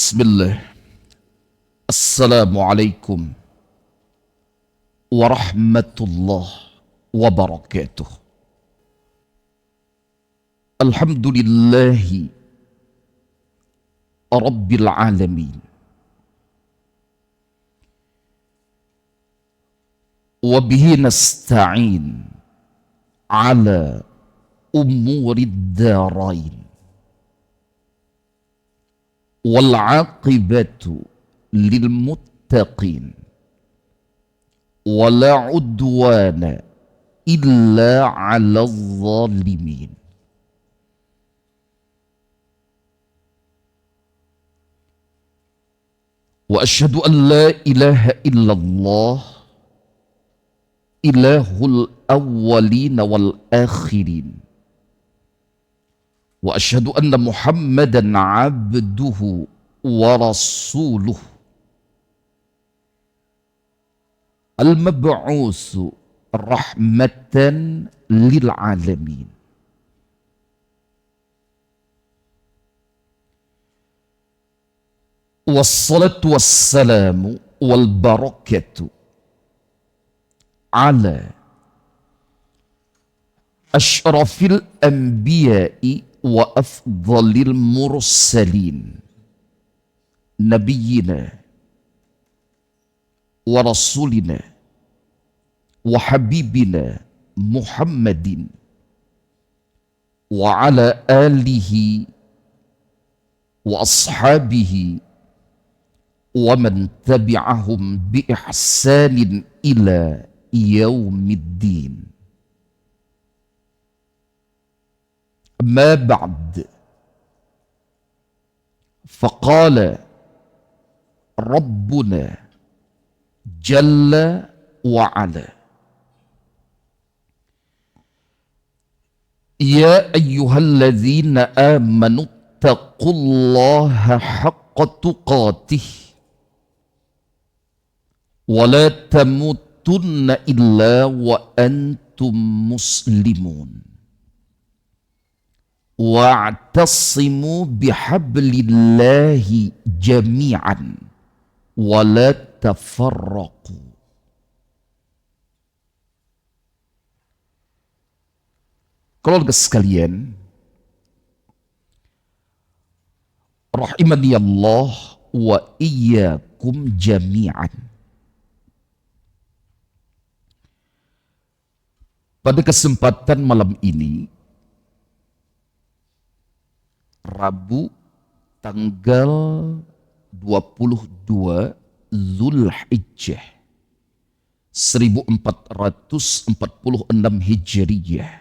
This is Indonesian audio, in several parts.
Bismillah. Assalamualaikum warahmatullahi wabarakatuh. Alhamdulillahi rabbil alamin. Wabihi nasta'in ala umurid darain. Wal aqibatu lil muttaqin. Wala udwana illa 'alal zalimin. Wa asyhadu an la ilaha illallah ilahul awwalin wal akhirin. Wa asyhadu anna Muhammadan 'abduhu wa rasuluh al-mab'utsu rahmatan lil alamin. Wassalatu wassalamu wal barakatu ala asyrafil anbiya'i wa afdalil mursalin nabiyyina wa rasulina wa habibina Muhammadin wa ala alihi wa ashabihi wa man tabi'ahum bi ihsanin ila yaumiddin. ما بعد فقال ربنا جل وعلا يا أيها الذين آمنوا اتقوا الله حق تقاته ولا تموتن إلا وأنتم مسلمون wa'tasimu bihablillahi jami'an wa la tafarraqu. Keluarga sekalian, rahimani Allah wa iyyakum jami'an. Pada kesempatan malam ini, Rabu tanggal 22 Zulhijjah 1446 Hijriyah.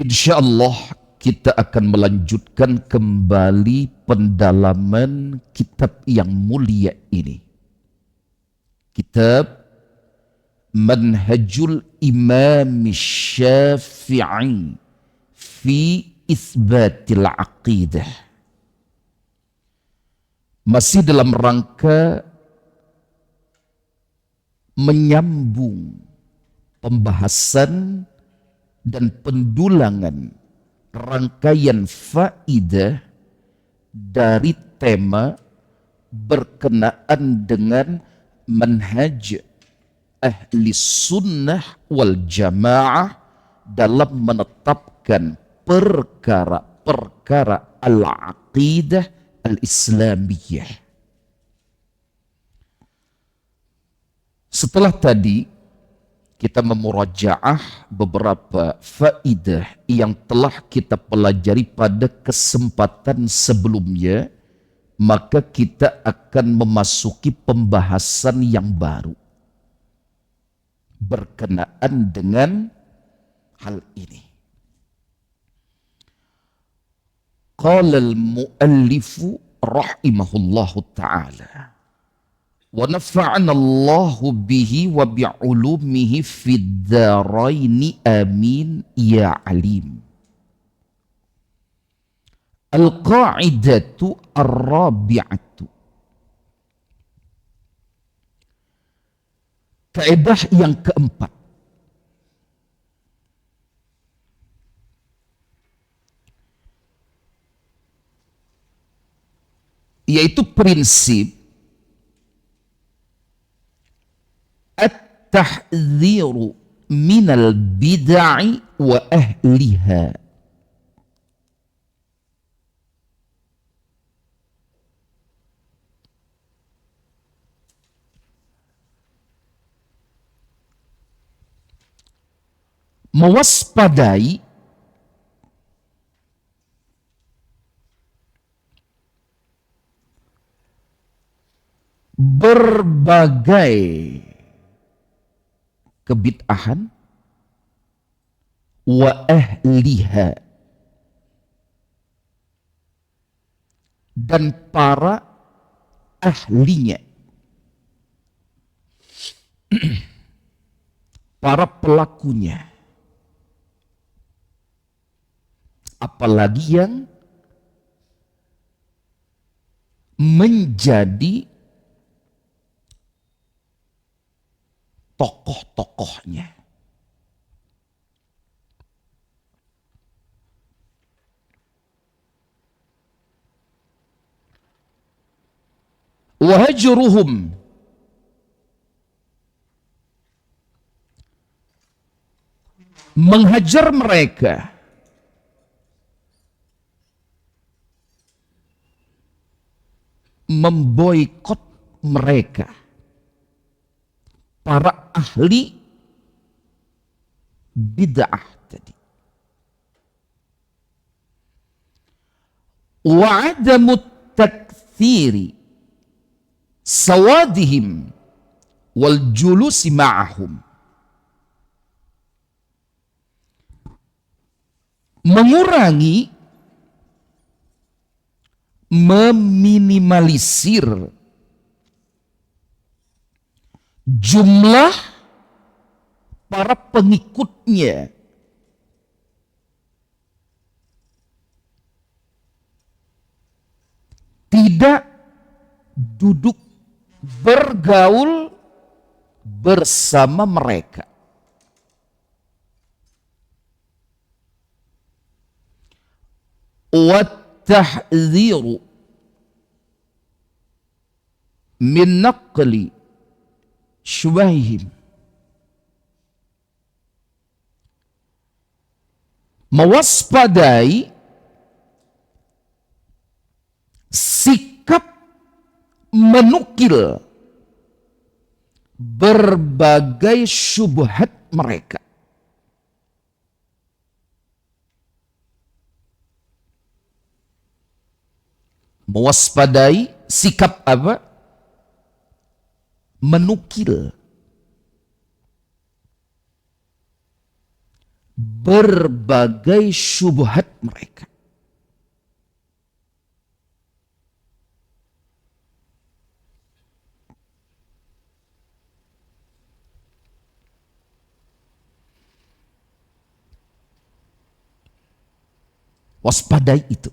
Insyaallah kita akan melanjutkan kembali pendalaman kitab yang mulia ini. Kitab Manhajul Imam Syafi'i fi isbatil aqidah. Masih dalam rangka menyambung pembahasan dan pendulangan rangkaian faidah dari tema berkenaan dengan manhaj ahli sunnah wal jamaah dalam menetapkan perkara-perkara al-aqidah al-islamiyah. Setelah tadi kita memurajaah beberapa faidah yang telah kita pelajari pada kesempatan sebelumnya, maka kita akan memasuki pembahasan yang baru berkenaan dengan hal ini. Qala al-muallifu rahimahullahu ta'ala wa nafa'ana Allahu bihi wa bi'ulumihi fid dharaini amin ya alim. Al-qa'idatu ar-rabi'atu, kaidah yang keempat. yaitu prinsip at-tahdhiru minal bid'ah wa ahliha. Mewaspadai berbagai kebid'ahan wa ahliha, dan para ahlinya, para pelakunya, apalagi yang menjadi tokoh-tokohnya. Wahajruhum, menghajar mereka, memboikot mereka, para ahli bid'ah tadi. Wa adamu takthiri sawadihim wal julusi ma'ahum, mengurangi, meminimalisir jumlah para pengikutnya, tidak duduk bergaul bersama mereka. Wat-tahdhiru min naqli syubahihim, mewaspadai sikap menukil berbagai syubhat mereka. Mewaspadai sikap apa? Menukil berbagai syubhat mereka. Waspadai itu.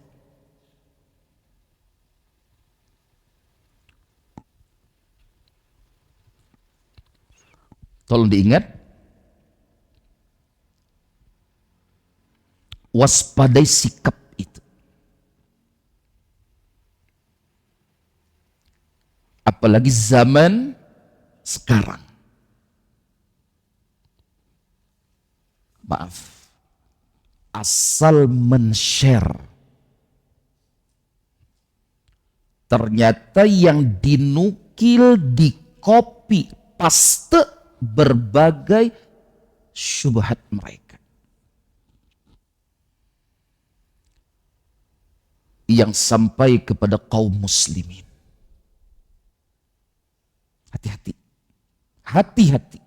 Tolong diingat, waspadai sikap itu. Apalagi zaman sekarang. Maaf, asal men-share, ternyata yang dinukil, di copy paste berbagai syubhat mereka yang sampai kepada kaum muslimin. Hati-hati, hati-hati.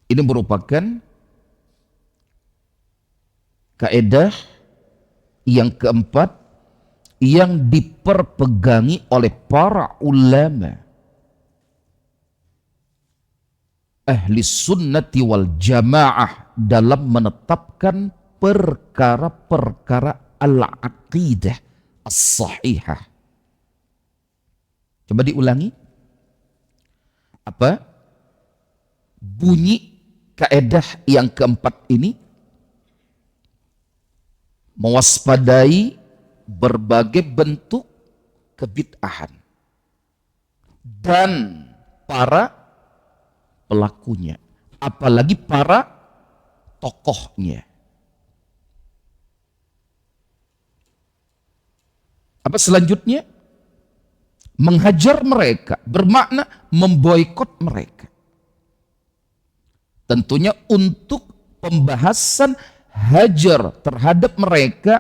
Ini merupakan kaedah yang keempat yang diperpegangi oleh para ulama ahli sunnati wal jamaah dalam menetapkan perkara-perkara al-aqidah as-sahihah. Coba diulangi. Apa bunyi kaedah yang keempat ini? mewaspadai berbagai bentuk kebid'ahan dan para pelakunya, apalagi para tokohnya. Apa selanjutnya? Menghajar mereka, bermakna memboikot mereka. Tentunya untuk pembahasan hajar terhadap mereka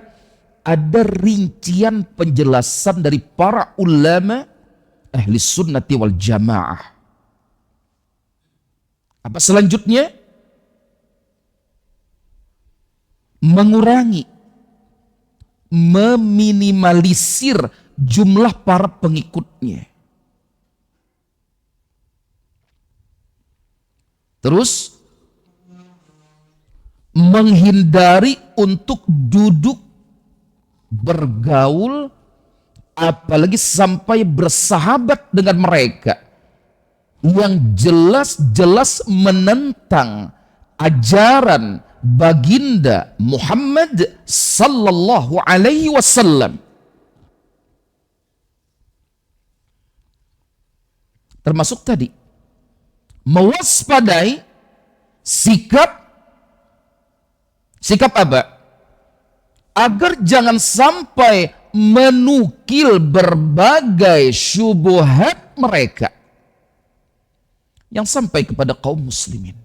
ada rincian penjelasan dari para ulama ahli sunnati wal jamaah. Apa selanjutnya? Mengurangi, meminimalisir jumlah para pengikutnya. Terus menghindari untuk duduk bergaul, apalagi sampai bersahabat dengan mereka yang jelas-jelas menentang ajaran baginda Muhammad sallallahu alaihi wasallam. Termasuk tadi mewaspadai sikap apa? Agar jangan sampai menukil berbagai syubhat mereka yang sampai kepada kaum muslimin.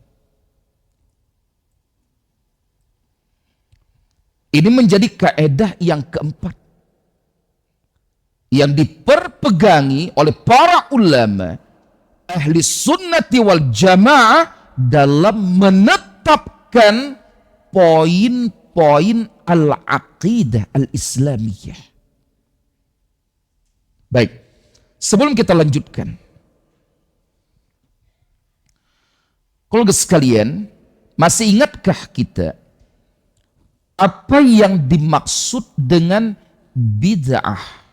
Ini menjadi kaedah yang keempat yang diperpegangi oleh para ulama ahli sunnati wal jamaah dalam menetapkan poin-poin al-aqidah al-islamiyah. Baik, sebelum kita lanjutkan, keluarga sekalian, masih ingatkah kita apa yang dimaksud dengan bid'ah?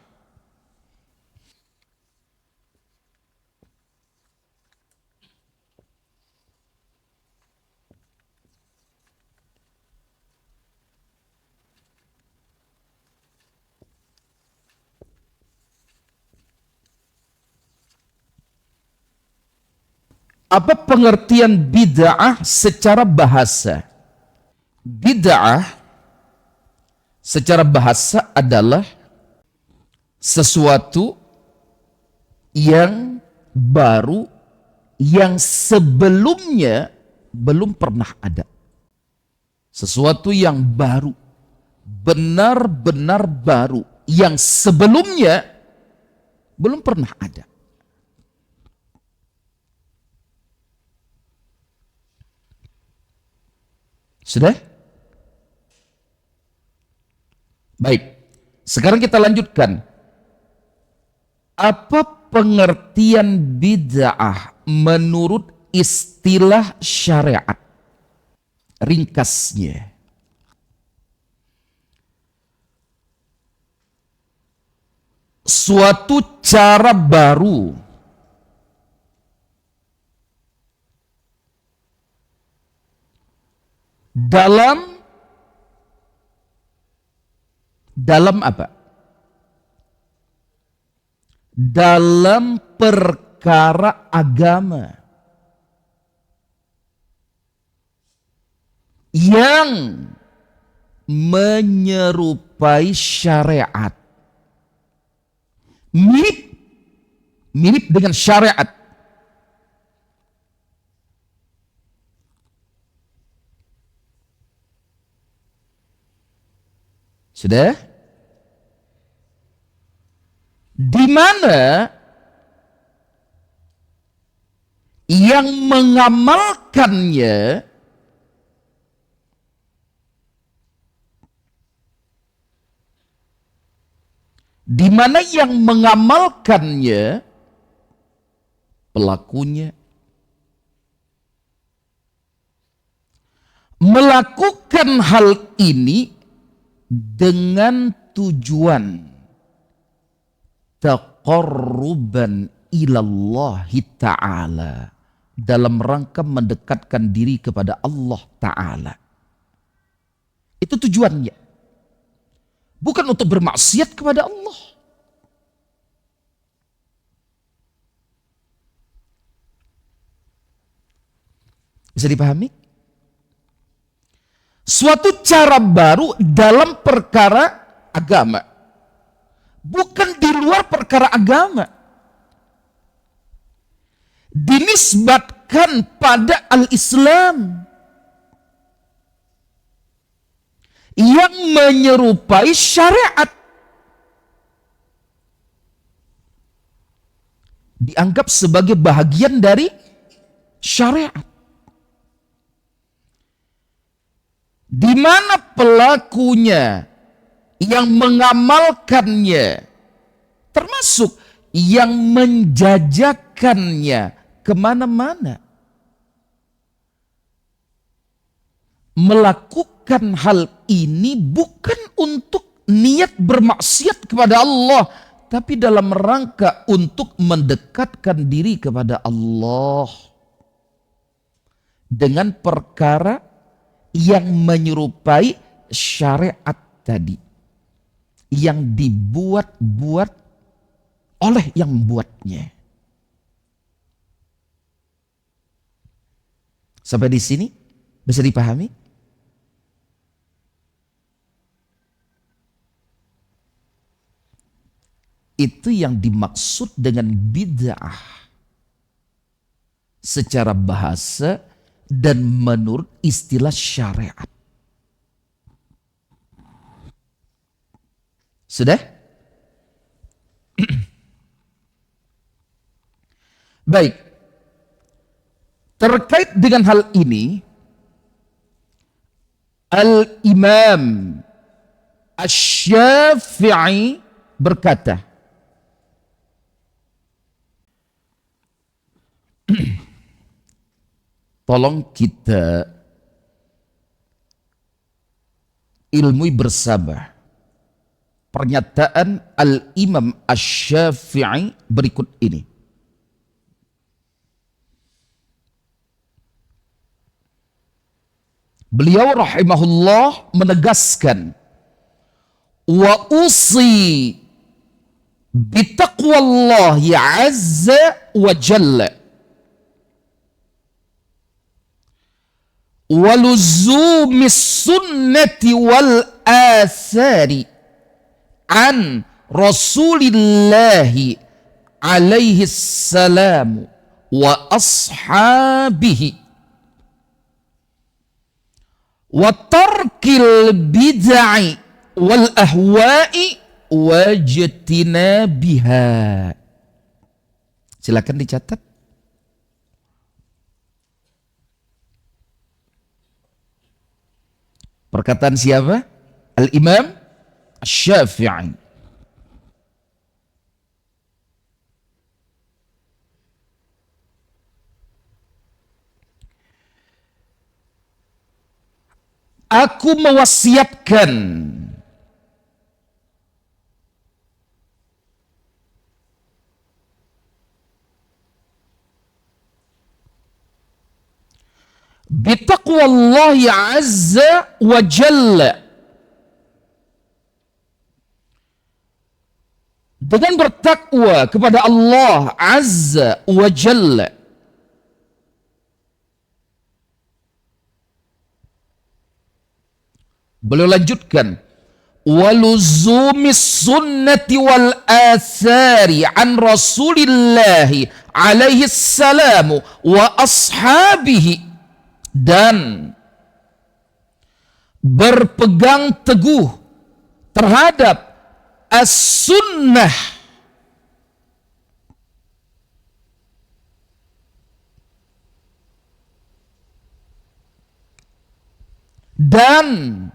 Apa pengertian bid'ah secara bahasa? Bid'ah secara bahasa adalah sesuatu yang baru yang sebelumnya belum pernah ada. Sesuatu yang baru, benar-benar baru, yang sebelumnya belum pernah ada. Sudah? Baik, sekarang kita lanjutkan. Apa pengertian bid'ah menurut istilah syariat? Ringkasnya, suatu cara baru dalam apa? Dalam perkara agama yang menyerupai syariat, mirip dengan syariat. Sudah? Di mana yang mengamalkannya pelakunya melakukan hal ini dengan tujuan taqarruban ilallahi ta'ala, dalam rangka mendekatkan diri kepada Allah Ta'ala. Itu tujuannya. bukan untuk bermaksiat kepada Allah. Bisa dipahami? Suatu cara baru dalam perkara agama, bukan di luar perkara agama. Dinisbatkan pada al-Islam yang menyerupai syariat, dianggap sebagai bahagian dari syariat, di mana pelakunya yang mengamalkannya termasuk yang menjajakannya kemana-mana, melakukan hal ini bukan untuk niat bermaksiat kepada Allah, tapi dalam rangka untuk mendekatkan diri kepada Allah dengan perkara yang menyerupai syariat tadi, yang dibuat-buat oleh yang membuatnya. Sampai di sini bisa dipahami? Itu yang dimaksud dengan bid'ah secara bahasa dan menurut istilah syariat. Sudah? Baik. Terkait dengan hal ini, Al-Imam Asy-Syafi'i berkata, tolong kita ilmui bersama pernyataan Al-Imam Asy-Syafi'i berikut ini. Beliau rahimahullah menegaskan, wa usi bitaqwallahi azza wa jalla wa luzumis sunnati wal athari an rasulillahi alaihi salam wa ashabihi wa tarkil bid'ah wal ahwa'i wajtinabiha. Silakan dicatat. Perkataan siapa? Al-Imam Asy-Syafi'i. Aku mewasiatkan bitaqwallahi azza wa jalla, dengan bertakwa kepada Allah azza wa jalla, beliau lanjutkan, waluzumis sunnati wal athari an rasulillahi alaihi salamu wa ashabihi, dan berpegang teguh terhadap as-sunnah dan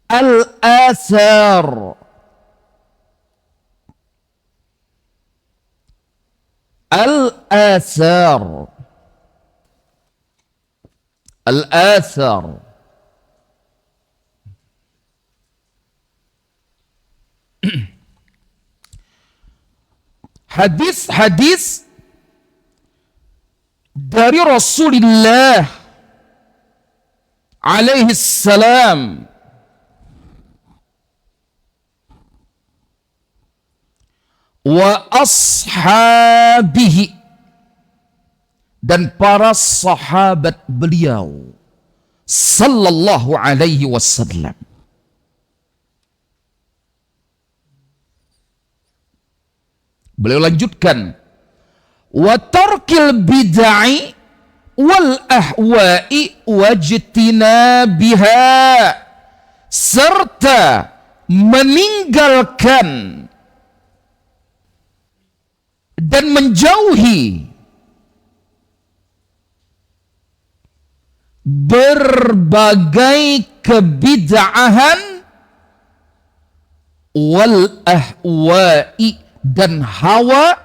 al-athar, al-athar, al-athar. Hadis-hadis dari Rasulullah alaihi salam wa ashabihi, dan para sahabat beliau sallallahu alaihi wasallam. Beliau lanjutkan, wa tarkil bid'ai wal ahwa'i wajtinabiha, serta meninggalkan dan menjauhi berbagai kebid'ahan wal ahwa'i, dan hawa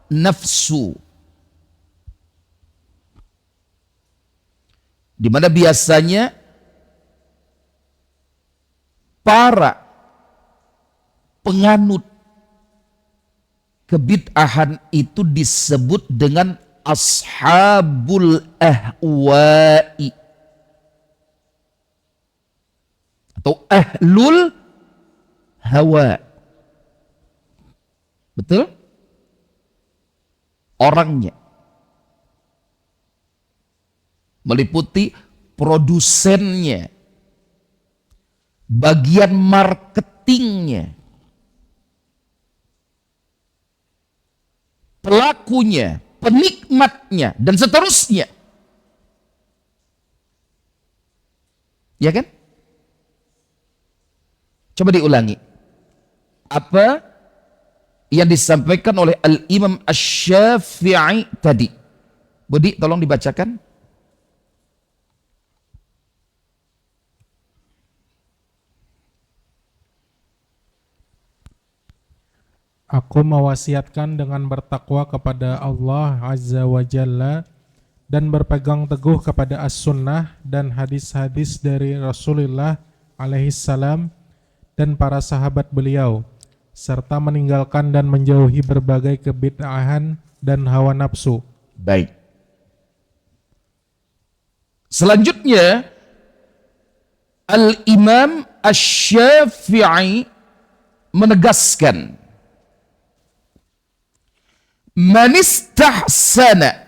nafsu, di mana biasanya para penganut kebid'ahan itu disebut dengan ashabul ahwa'i atau ahlul hawa. Betul? Orangnya meliputi produsennya, bagian marketingnya, pelakunya, penikmatnya, dan seterusnya. Ya kan? Coba diulangi. Apa yang disampaikan oleh Al-Imam Asy-Syafi'i tadi? Budi, tolong dibacakan. Aku mewasiatkan dengan bertakwa kepada Allah Azza wa Jalla dan berpegang teguh kepada as-sunnah dan hadis-hadis dari Rasulullah alaihissalam dan para sahabat beliau, serta meninggalkan dan menjauhi berbagai kebid'ahan dan hawa nafsu. Baik. Selanjutnya, Al-Imam Asy-Syafi'i menegaskan, man istahsana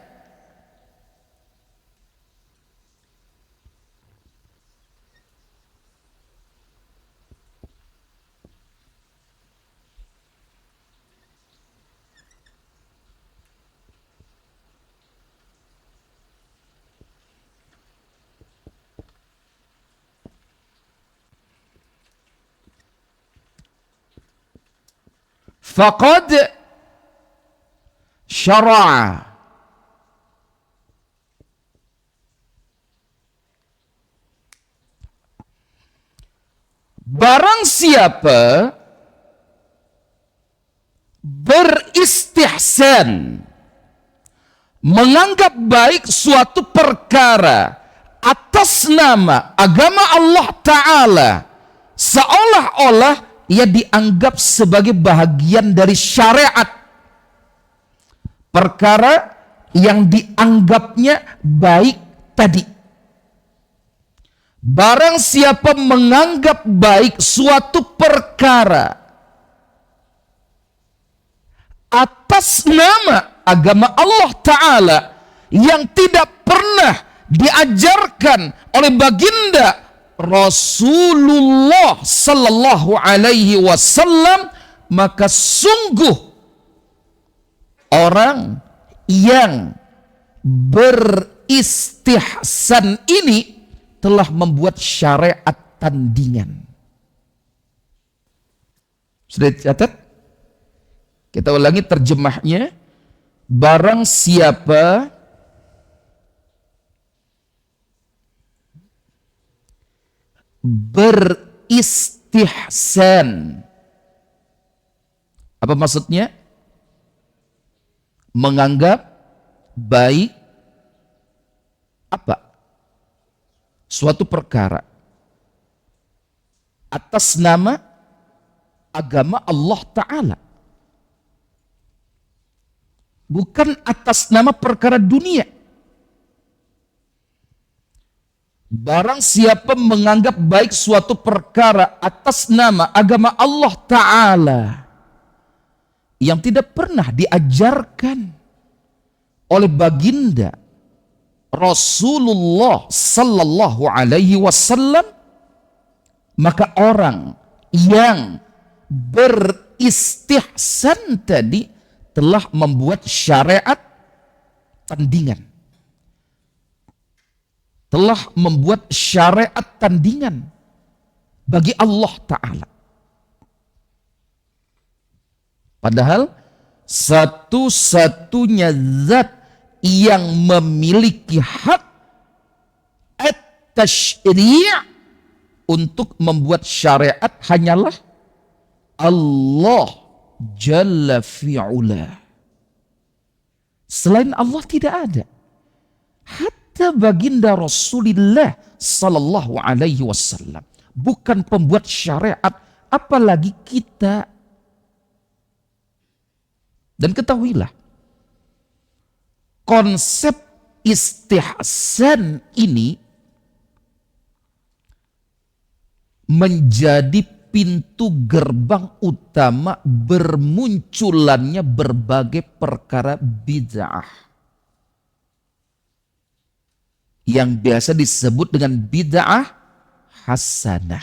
faqad syara'a, barang siapa beristihsan, menganggap baik suatu perkara atas nama agama Allah Ta'ala, seolah-olah ia dianggap sebagai bahagian dari syariat, perkara yang dianggapnya baik tadi. Barang siapa menganggap baik suatu perkara atas nama agama Allah Ta'ala yang tidak pernah diajarkan oleh baginda Rasulullah Sallallahu Alaihi Wasallam, maka sungguh orang yang beristihsan ini telah membuat syariat tandingan. Sudah dicatat? Kita ulangi terjemahnya. Barang siapa beristihsan, apa maksudnya? Menganggap baik apa? Suatu perkara atas nama agama Allah Ta'ala, bukan atas nama perkara dunia. Barang siapa menganggap baik suatu perkara atas nama agama Allah Ta'ala, yang tidak pernah diajarkan oleh baginda Rasulullah sallallahu alaihi wasallam, maka orang yang beristihsan tadi telah membuat syariat tandingan. Telah membuat syariat tandingan bagi Allah Ta'ala. Padahal satu-satunya zat yang memiliki hak at-tashri' untuk membuat syariat hanyalah Allah Jalla fi'ula. Selain Allah tidak ada. Hatta baginda Rasulullah sallallahu alaihi wasallam bukan pembuat syariat, apalagi kita. Dan ketahuilah, konsep istihsan ini menjadi pintu gerbang utama bermunculannya berbagai perkara bid'ah yang biasa disebut dengan bid'ah hasanah.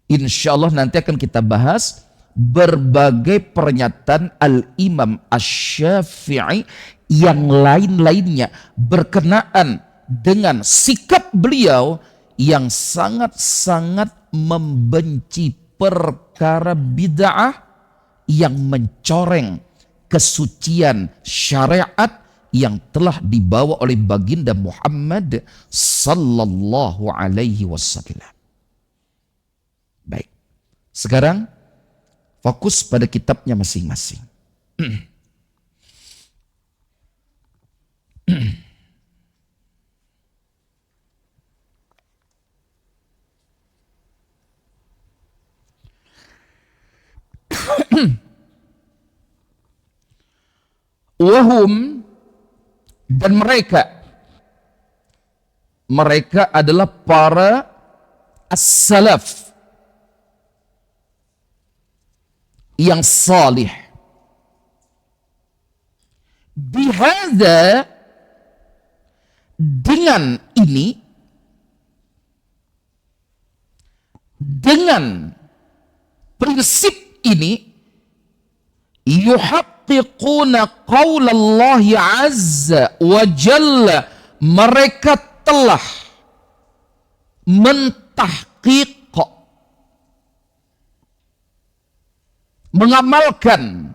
Insya Allah nanti akan kita bahas berbagai pernyataan Al-Imam Asy-Syafi'i yang lain-lainnya berkenaan dengan sikap beliau yang sangat-sangat membenci perkara bid'ah yang mencoreng kesucian syariat yang telah dibawa oleh baginda Muhammad sallallahu alaihi wasallam. Baik. Sekarang fokus pada kitabnya masing-masing. Wahum, dan mereka adalah para as-salaf yang salih. Bihadza, dengan ini, dengan prinsip ini, yuhaqqiquna qaulallahi azza wa jalla, mereka telah mentahqiq, mengamalkan,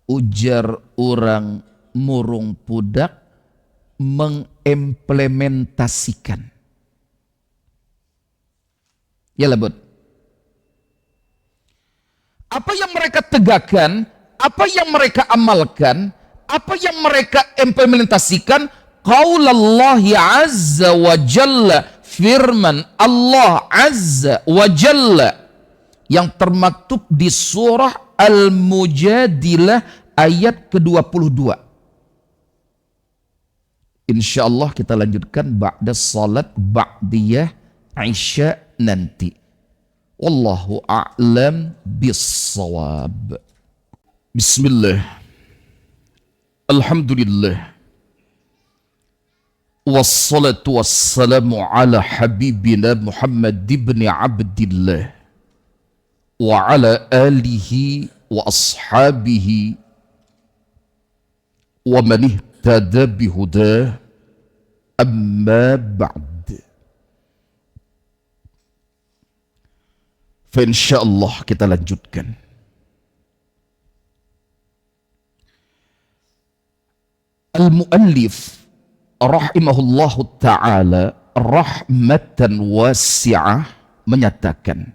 ujar orang murung pudak, mengimplementasikan. Ya lebut. Apa yang mereka tegakkan, apa yang mereka amalkan, apa yang mereka implementasikan, qaulallahi azza wa jalla, firman Allah azza wa jalla yang termaktub di surah Al-Mujadilah ayat ke-22. Insyaallah kita lanjutkan ba'da salat ba'diyah Isya nanti. Wallahu a'lam bis-shawab. Bismillah. Alhamdulillah. Wassalatu wassalamu ala habibina Muhammad ibn Abdillah wa ala alihi wa ashabihi wa man ihtada bihudah, amma ba'd. Insyaallah kita lanjutkan. Al-muallif rahimahullahu ta'ala rahmatan wasi'ah menyatakan,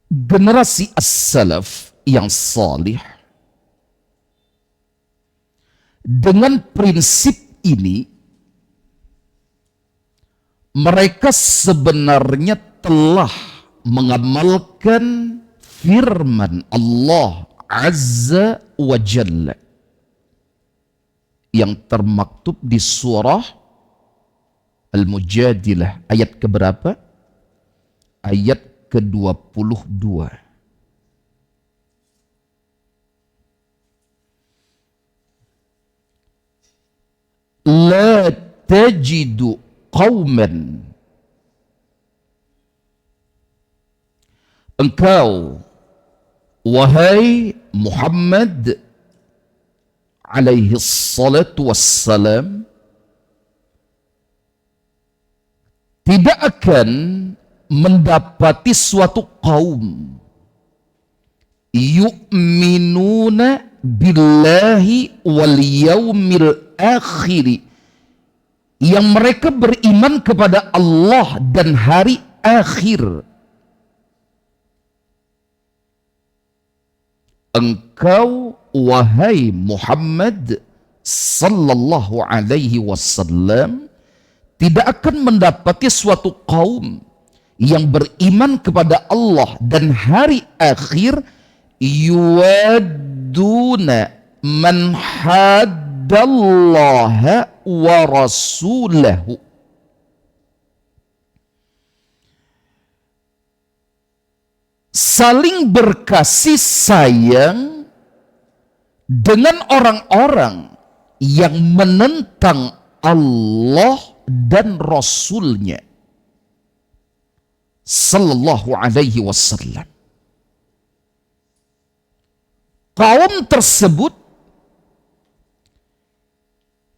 generasi as-salaf yang salih dengan prinsip ini mereka sebenarnya telah mengamalkan firman Allah Azza wa Jalla yang termaktub di surah Al-Mujadilah ayat keberapa? Ayat ke-22. La tajidu qauman, engkau wahai Muhammad alaihi salatu wassalam, tidak akan mendapati suatu kaum yu'minuna billahi wal yaumil akhir, yang mereka beriman kepada Allah dan hari akhir. Engkau wahai Muhammad sallallahu alaihi wasallam tidak akan mendapati suatu kaum yang beriman kepada Allah dan hari akhir yuwadduna man haddallaha wa rasulahu, saling berkasih sayang dengan orang-orang yang menentang Allah dan Rasulnya sallallahu alaihi wasallam. Kaum tersebut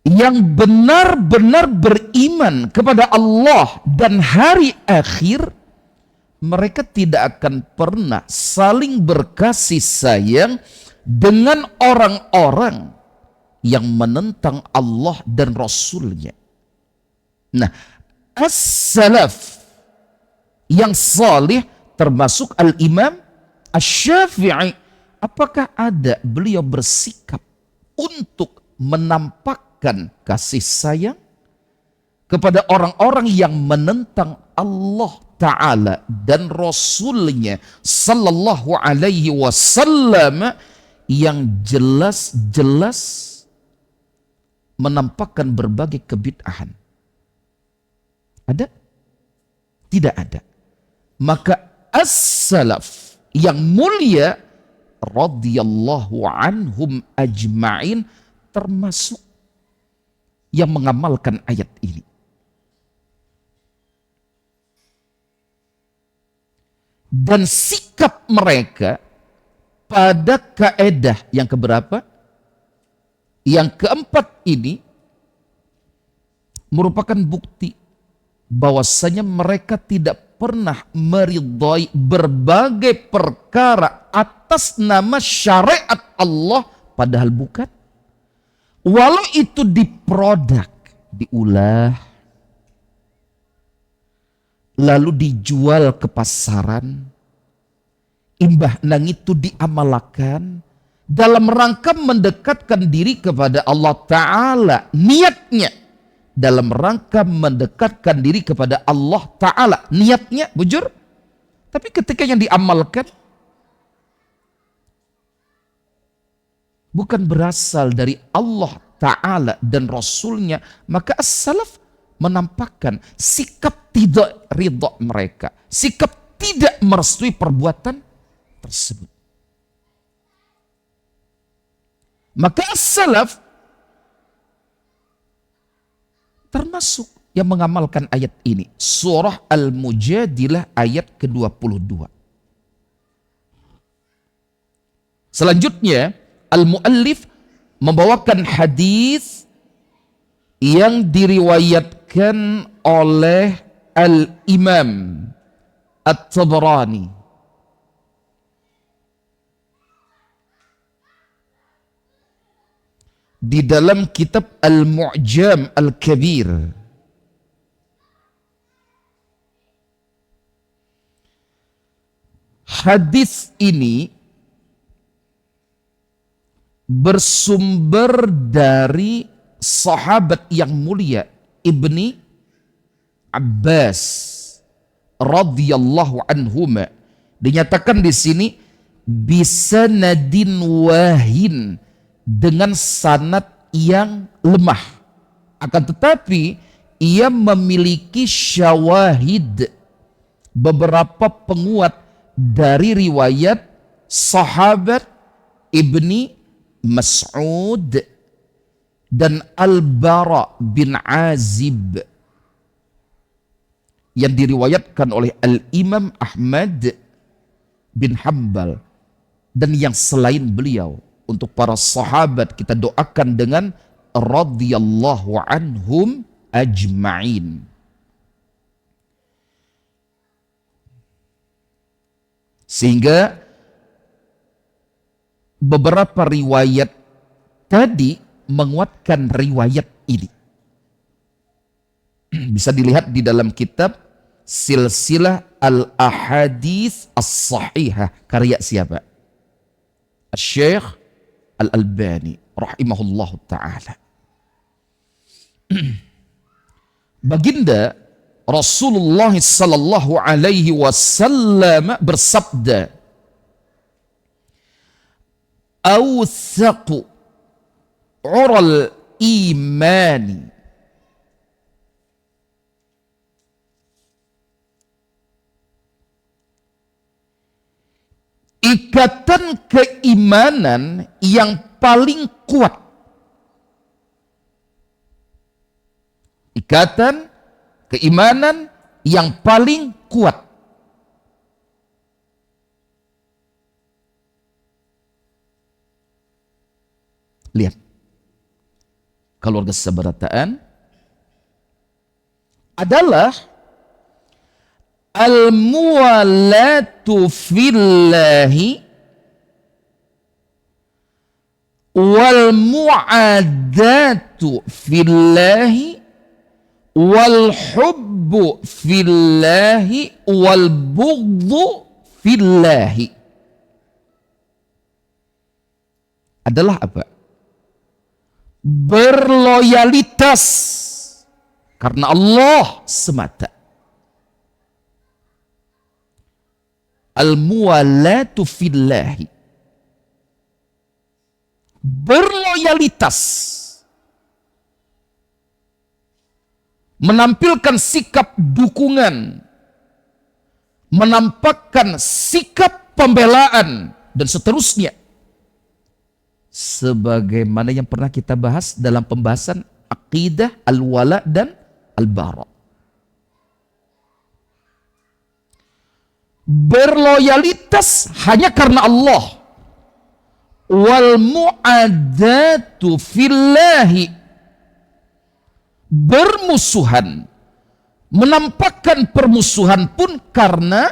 yang benar-benar beriman kepada Allah dan hari akhir, mereka tidak akan pernah saling berkasih sayang dengan orang-orang yang menentang Allah dan Rasulnya. Nah, as-salaf yang salih termasuk Al-Imam Asy-Syafi'i, apakah ada beliau bersikap untuk menampakkan kasih sayang kepada orang-orang yang menentang Allah Ta'ala dan Rasulnya sallallahu alaihi wasallam, yang jelas-jelas menampakkan berbagai kebid'ahan? Ada? Tidak ada. Maka as-salaf yang mulia radhiyallahu anhum ajma'in termasuk yang mengamalkan ayat ini. Dan sikap mereka pada kaedah yang keberapa? Yang keempat ini merupakan bukti bahwasanya mereka tidak pernah meridhai berbagai perkara atas nama syariat Allah, padahal bukan. Walau itu diproduk, diolah, lalu dijual ke pasaran, imbah nang itu diamalkan dalam rangka mendekatkan diri kepada Allah Ta'ala, niatnya dalam rangka mendekatkan diri kepada Allah Ta'ala, niatnya bujur, tapi ketika yang diamalkan bukan berasal dari Allah Ta'ala dan Rasulnya, maka as-salaf menampakkan sikap tidak ridha mereka, sikap tidak merestui perbuatan tersebut. Maka as-salaf termasuk yang mengamalkan ayat ini. Surah Al-Mujadilah ayat ke-22. Selanjutnya al-muallif membawakan hadis yang diriwayatkan oleh Al-Imam At-Tabarani di dalam kitab Al-Mu'jam Al-Kabir. Hadis ini bersumber dari sahabat yang mulia Ibni Abbas radhiyallahu anhuma. Dinyatakan di sini bisanadin wahin, dengan sanad yang lemah. Akan tetapi ia memiliki syawahid, beberapa penguat dari riwayat sahabat Ibni Mas'ud dan Al-Bara bin Azib yang diriwayatkan oleh Al-Imam Ahmad bin Hanbal dan yang selain beliau. Untuk para sahabat kita doakan dengan radhiyallahu anhum ajma'in. Sehingga beberapa riwayat tadi menguatkan riwayat ini. Bisa dilihat di dalam kitab Silsilah Al-Ahadits As-Sahihah, karya siapa? Syekh Al-Albani rahimahullahu ta'ala. Baginda Rasulullah sallallahu alaihi wasallam bersabda, "Awthaqu ural imani ikatan keimanan yang paling kuat." Ikatan keimanan yang paling kuat. Lihat. Keluarga seberataan adalah al-muwalatu fillahi wal mu'adatu fillahi wal hubbu fillahi wal bughdhu fillahi. Adalah apa? Berloyalitas karena Allah semata. Al-muwalatu fillahi, berloyalitas, menampilkan sikap dukungan, menampakkan sikap pembelaan, dan seterusnya. Sebagaimana yang pernah kita bahas dalam pembahasan aqidah al-wala dan al-bara. Berloyalitas hanya karena Allah. Wal mu'adatu fillahi, bermusuhan, menampakkan permusuhan pun karena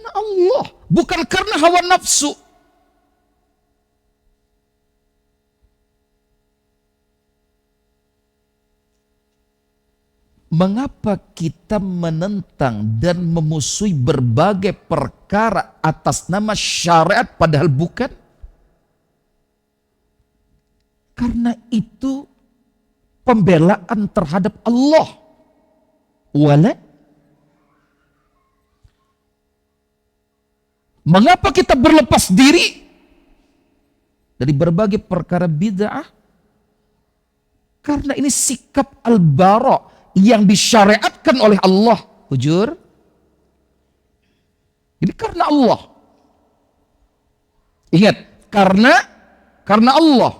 Allah, bukan karena hawa nafsu. Mengapa kita menentang dan memusuhi berbagai perkara atas nama syariat padahal bukan? Karena itu pembelaan terhadap Allah. Wala. Mengapa kita berlepas diri dari berbagai perkara bid'ah? Karena ini sikap al-bara yang disyariatkan oleh Allah. Hujur. Ini karena Allah. Ingat, karena Allah.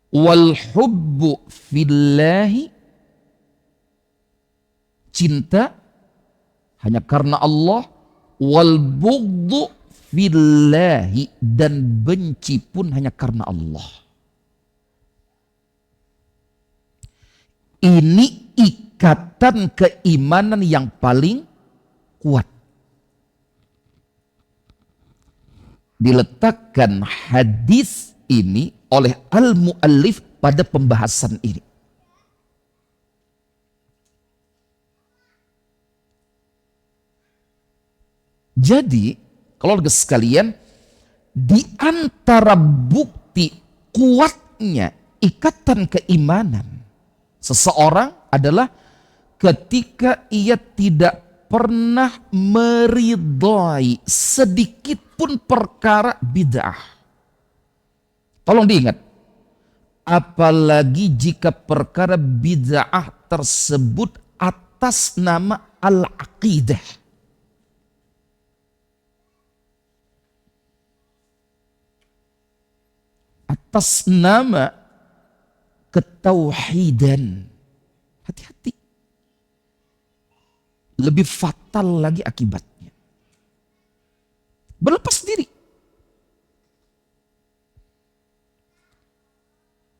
Wal hubbu fillahi, cinta hanya karena Allah. Wal bughdhu fillahi, dan benci pun hanya karena Allah. Ini ikatan keimanan yang paling kuat. Diletakkan hadis ini oleh al-muallif pada pembahasan ini. Jadi, keluarga sekalian, di antara bukti kuatnya ikatan keimanan seseorang adalah ketika ia tidak pernah meridhai sedikit pun perkara bid'ah. Tolong diingat, apalagi jika perkara bid'ah tersebut atas nama al-aqidah. Atas nama ketauhidan. Hati-hati. Lebih fatal lagi akibatnya. Berlepas diri.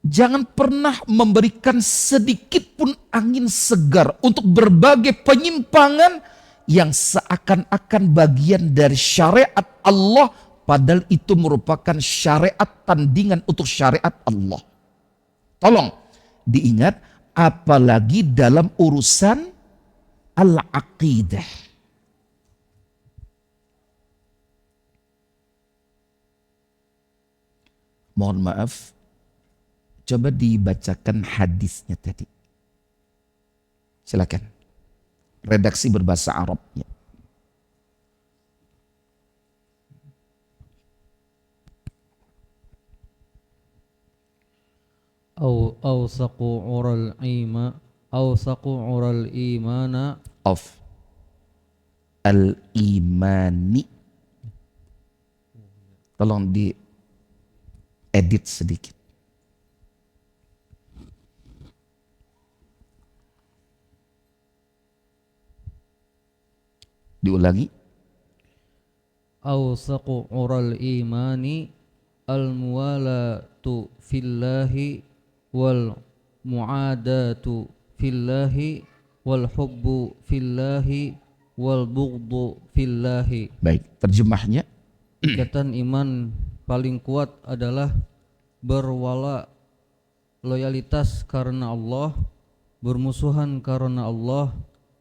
Jangan pernah memberikan sedikit pun angin segar untuk berbagai penyimpangan yang seakan-akan bagian dari syariat Allah, padahal itu merupakan syariat tandingan untuk syariat Allah. Tolong diingat, apalagi dalam urusan al-aqidah. Mohon maaf, coba dibacakan hadisnya tadi. Silakan. Redaksi berbahasa Arabnya. Awsaqu ural imana Of al-imani. Tolong di edit sedikit. Diulangi. awsaqu ural imani al-muwalatu fillahi wal mu'adatu fillahi wal hubbu fillahi wal bughdu fillahi. Baik, terjemahnya. Ikatan iman paling kuat adalah berwala, loyalitas karena Allah, bermusuhan karena Allah,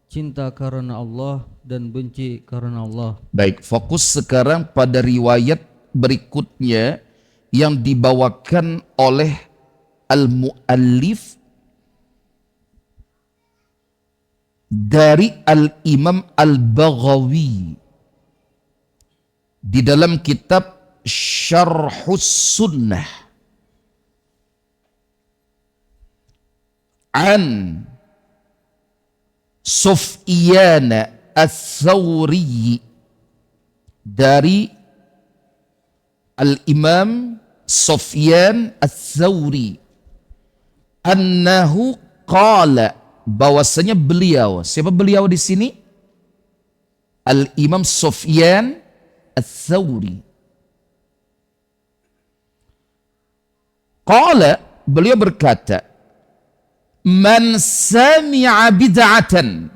cinta karena Allah, dan benci karena Allah. Baik, fokus sekarang pada riwayat berikutnya yang dibawakan oleh al-muallif dari al-Imam al-Baghawi di dalam kitab Syarhus Sunnah an Sufyan ats-Tsauri dari al-Imam Sufyan ats-Tsauri annahu qala, bahwasanya beliau, siapa beliau di sini? Al-Imam Sufyan ats-Tsauri. Qala, beliau berkata, man sami'a bid'atan,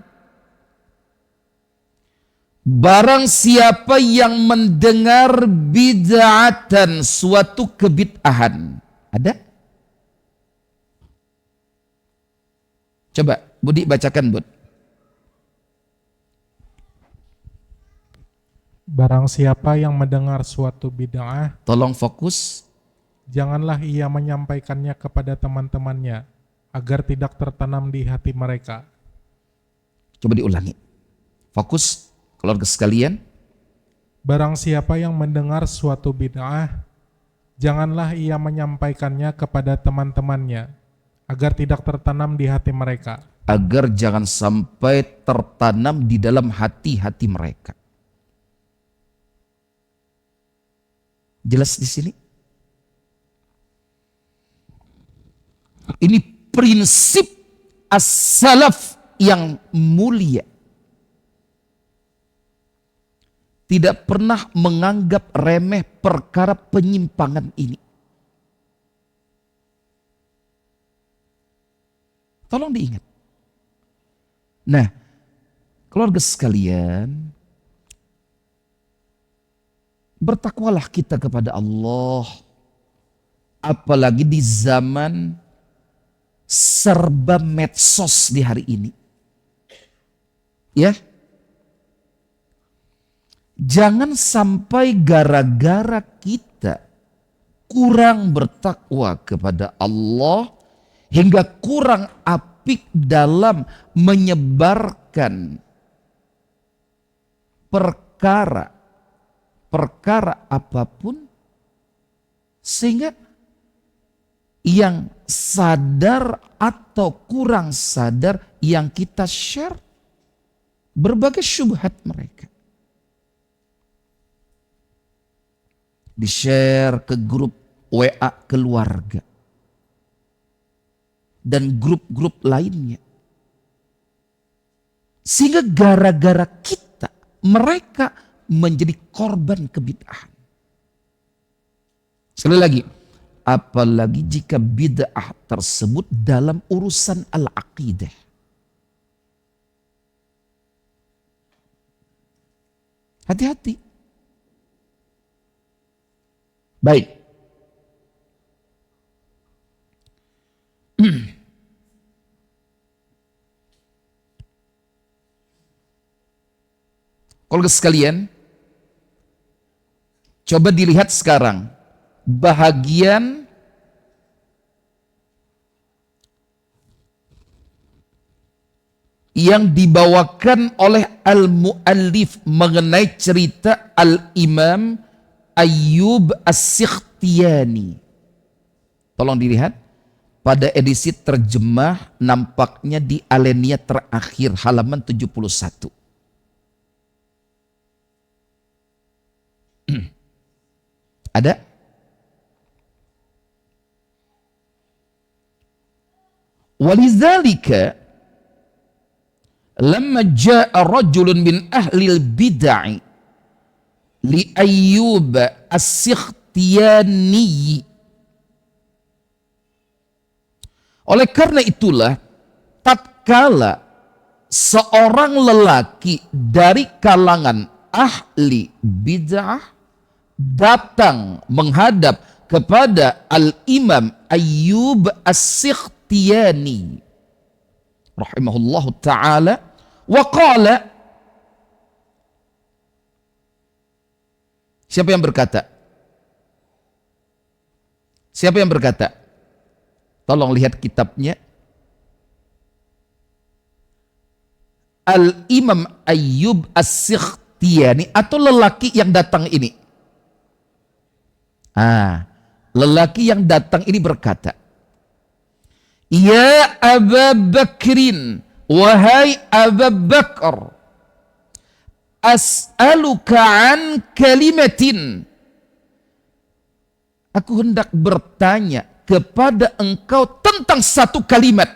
barang siapa yang mendengar bid'atan, suatu kebid'ahan. Ada? Coba Budi bacakan, Bud. Barang siapa yang mendengar suatu bid'ah, Tolong fokus. janganlah ia menyampaikannya kepada teman-temannya, agar tidak tertanam di hati mereka. Coba diulangi. Fokus, keluarga sekalian. Barang siapa yang mendengar suatu bid'ah, janganlah ia menyampaikannya kepada teman-temannya, agar tidak tertanam di hati mereka. Agar jangan sampai tertanam di dalam hati-hati mereka. Jelas di sini? Ini prinsip as-salaf yang mulia. Tidak pernah menganggap remeh perkara penyimpangan ini. Tolong diingat. Nah, keluarga sekalian, bertakwalah kita kepada Allah. Apalagi di zaman serba medsos di hari ini. Ya. Jangan sampai gara-gara kita kurang bertakwa kepada Allah hingga kurang apik dalam menyebarkan perkara apapun, sehingga yang sadar atau kurang sadar yang kita share berbagai syubhat mereka. Di-share ke grup WA keluarga dan grup-grup lainnya. Sehingga gara-gara kita, mereka menjadi korban kebid'ahan. Sekali lagi, apalagi jika bid'ah tersebut dalam urusan al-aqidah. Hati-hati. Baik. Kalau sekalian, coba dilihat sekarang bahagian yang dibawakan oleh al-muallif mengenai cerita Al-Imam Ayyub As-Sikhtiyani. Tolong dilihat pada edisi terjemah, nampaknya di alinea terakhir halaman 71. Ada? Walizalika lamma jaa rajulun min ahli al-bid'ah li Ayyub As-Sikhtiyani. Oleh karena itulah, tatkala seorang lelaki dari kalangan ahli bid'ah datang menghadap kepada Al-Imam Ayyub As-Sikhtiyani rahimahullahu ta'ala wa qala, siapa yang berkata? Siapa yang berkata? Tolong lihat kitabnya. Al-Imam Ayyub As-Sikhtiyani atau lelaki yang datang ini. Lelaki yang datang ini berkata, Ya Aba Bakrin, wahai Aba Bakar, as'aluka an kalimatin. Aku hendak bertanya kepada engkau tentang satu kalimat.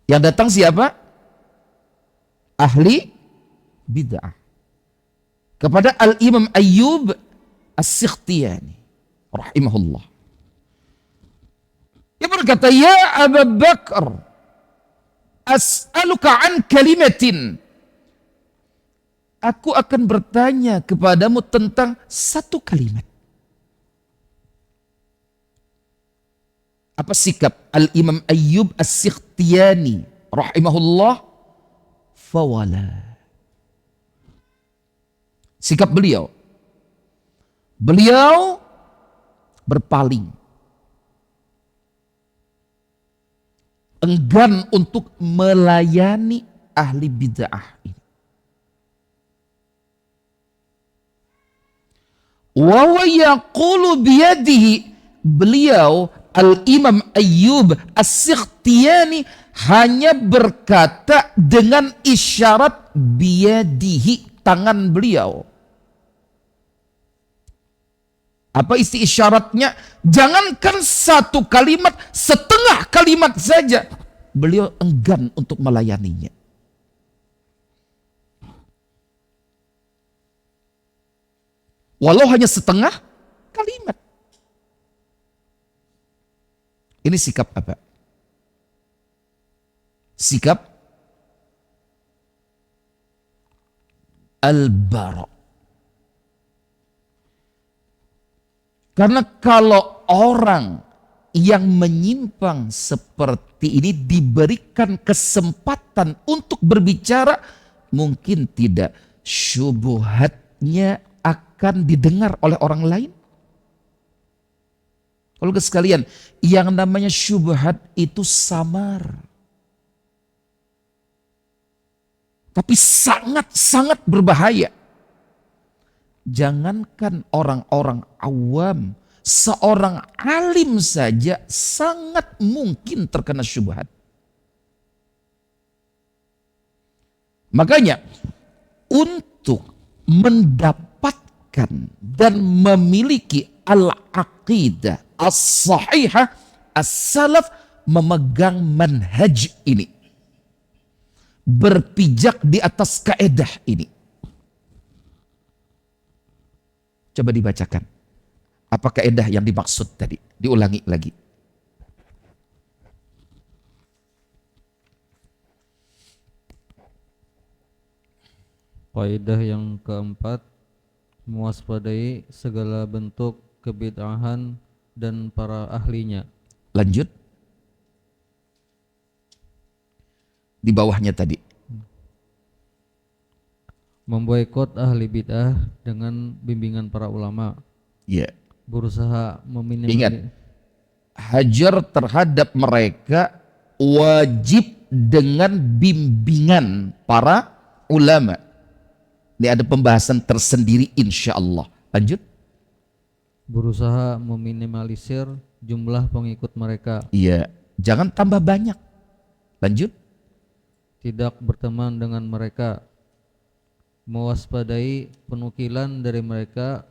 Yang datang siapa? Ahli bid'ah. Kepada Al-Imam Ayyub As-Sikhtiyani rahimahullah. Dia berkata, Ya Aba Bakar, as'aluka an kalimatin. Aku akan bertanya kepadamu tentang satu kalimat. Apa sikap Al-Imam Ayyub As-Sikhtiyani rahimahullah? Fawala. Sikap beliau. Beliau berpaling. Enggan untuk melayani ahli bid'ah ini. Wa yaqulu biyadihi, beliau Al-Imam Ayyub As-Sikhtiyani hanya berkata dengan isyarat biyadihi, tangan beliau. Apa isi isyaratnya? Jangankan satu kalimat, setengah kalimat saja beliau enggan untuk melayaninya. Walau hanya setengah kalimat. Ini sikap apa? Sikap al-bara. Karena kalau orang yang menyimpang seperti ini diberikan kesempatan untuk berbicara, mungkin tidak syubhatnya akan didengar oleh orang lain. Kalau sekalian, yang namanya syubhat itu samar. Tapi sangat-sangat berbahaya. Jangankan orang-orang awam, seorang alim saja sangat mungkin terkena syubhat. Makanya untuk mendapatkan dan memiliki al-aqidah as-sahihah as-salaf memegang manhaj ini, berpijak di atas kaedah ini. Coba dibacakan. Apa kaedah yang dimaksud tadi? Diulangi lagi. Kaidah yang keempat, mewaspadai segala bentuk kebid'ahan dan para ahlinya. Lanjut. Di bawahnya tadi. Memboikot ahli bid'ah dengan bimbingan para ulama. Ya. Berusaha Ingat, hajar terhadap mereka wajib dengan bimbingan para ulama. Ini ada pembahasan tersendiri insya Allah. Lanjut. Berusaha meminimalisir jumlah pengikut mereka. Iya, jangan tambah banyak. Lanjut. Tidak berteman dengan mereka. Mewaspadai penukilan dari mereka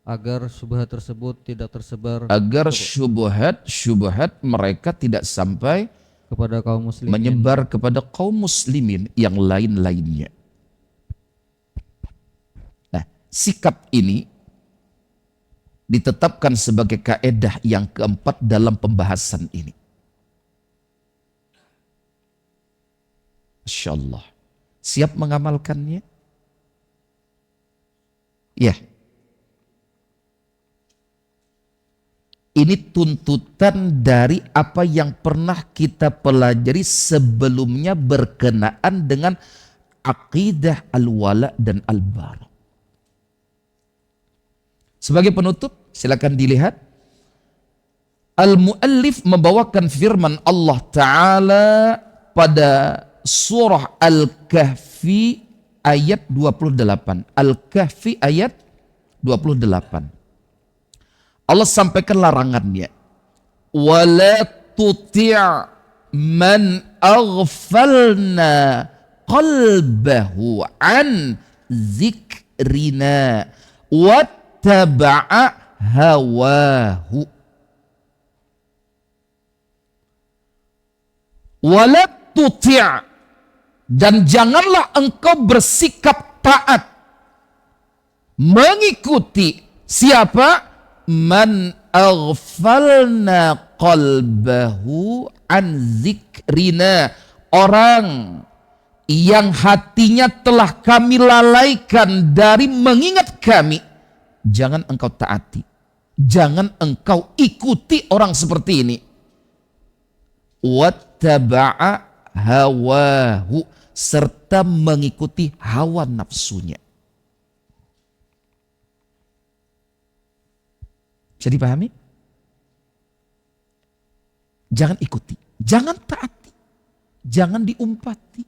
agar syubhat tersebut tidak tersebar, Agar syubhat mereka tidak sampai kepada kaum muslimin, menyebar kepada kaum muslimin yang lain-lainnya. Nah, sikap ini ditetapkan sebagai kaedah yang keempat dalam pembahasan ini. Masya Allah. Siap mengamalkannya? Ya. Ini tuntutan dari apa yang pernah kita pelajari sebelumnya berkenaan dengan aqidah al-wala dan al-bara. Sebagai penutup, silakan dilihat. Al-muallif membawakan firman Allah Ta'ala pada surah Al-Kahfi ayat 28. Al-Kahfi ayat 28. Allah sampaikan larangannya. Wala tuti' man aghfalna qalbahu an zikrina wattaba'a hawahu. Wala tuti' dan janganlah engkau bersikap taat mengikuti siapa? Man aghfalna qalbahu an zikrina, orang yang hatinya telah kami lalaikan dari mengingat kami. Jangan engkau taati, jangan engkau ikuti orang seperti ini. Wattaba'a hawahu, serta mengikuti hawa nafsunya. Bisa dipahami? Jangan ikuti, jangan taati, jangan diumpati.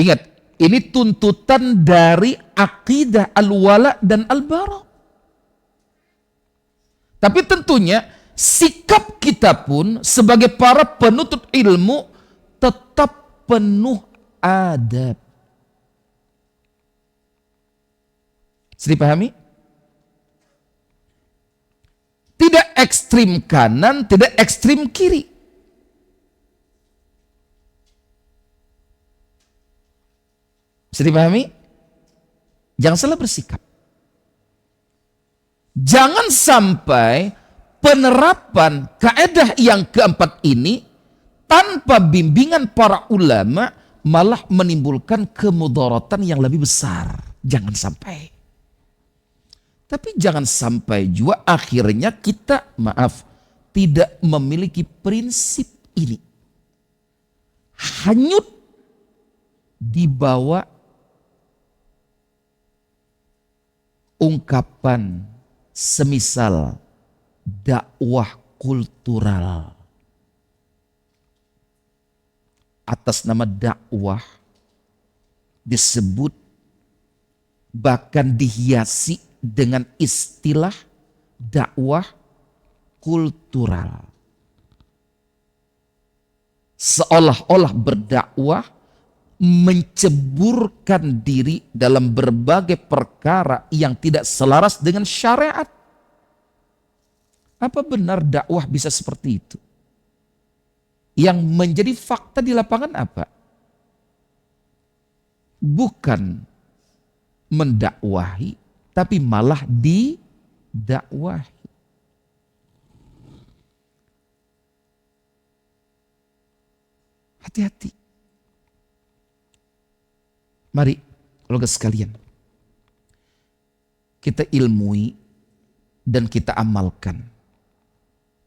Ingat, ini tuntutan dari akidah al-wala dan al-bara. Tapi tentunya sikap kita pun sebagai para penuntut ilmu tetap penuh adab. Bisa dipahami? Tidak ekstrim kanan, tidak ekstrim kiri. Bisa dipahami? Jangan salah bersikap. Jangan sampai penerapan kaedah yang keempat ini tanpa bimbingan para ulama malah menimbulkan kemudaratan yang lebih besar. Jangan sampai. Tapi jangan sampai juga akhirnya kita, tidak memiliki prinsip ini. Hanyut dibawa ungkapan semisal dakwah kultural. atas nama dakwah disebut bahkan dihiasi dengan istilah dakwah kultural. Seolah-olah berdakwah menceburkan diri dalam berbagai perkara yang tidak selaras dengan syariat. Apa benar dakwah bisa seperti itu? Yang menjadi fakta di lapangan apa? Bukan mendakwahi, tapi malah didakwahi. Hati-hati. Mari, keluarga sekalian, kita ilmui dan kita amalkan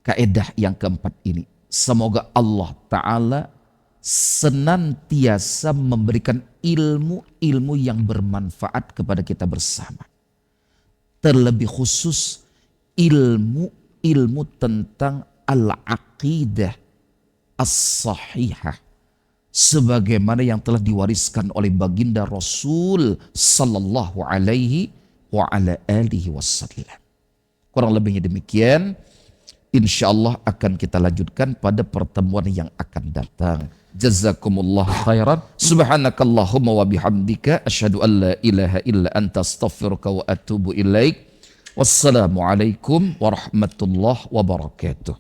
kaedah yang keempat ini. Semoga Allah Ta'ala senantiasa memberikan ilmu-ilmu yang bermanfaat kepada kita bersama. Terlebih khusus ilmu-ilmu tentang al-aqidah as-sahihah, sebagaimana yang telah diwariskan oleh baginda Rasul sallallahu alaihi wa ala alihi wasallam. Kurang lebihnya demikian. InsyaAllah akan kita lanjutkan pada pertemuan yang akan datang. Jazakumullah khairan. Subhanakallahumma wa bihamdika asyhadu an la ilaha illa anta astaghfiruka wa atubu ilaik. Wassalamualaikum warahmatullahi wabarakatuh.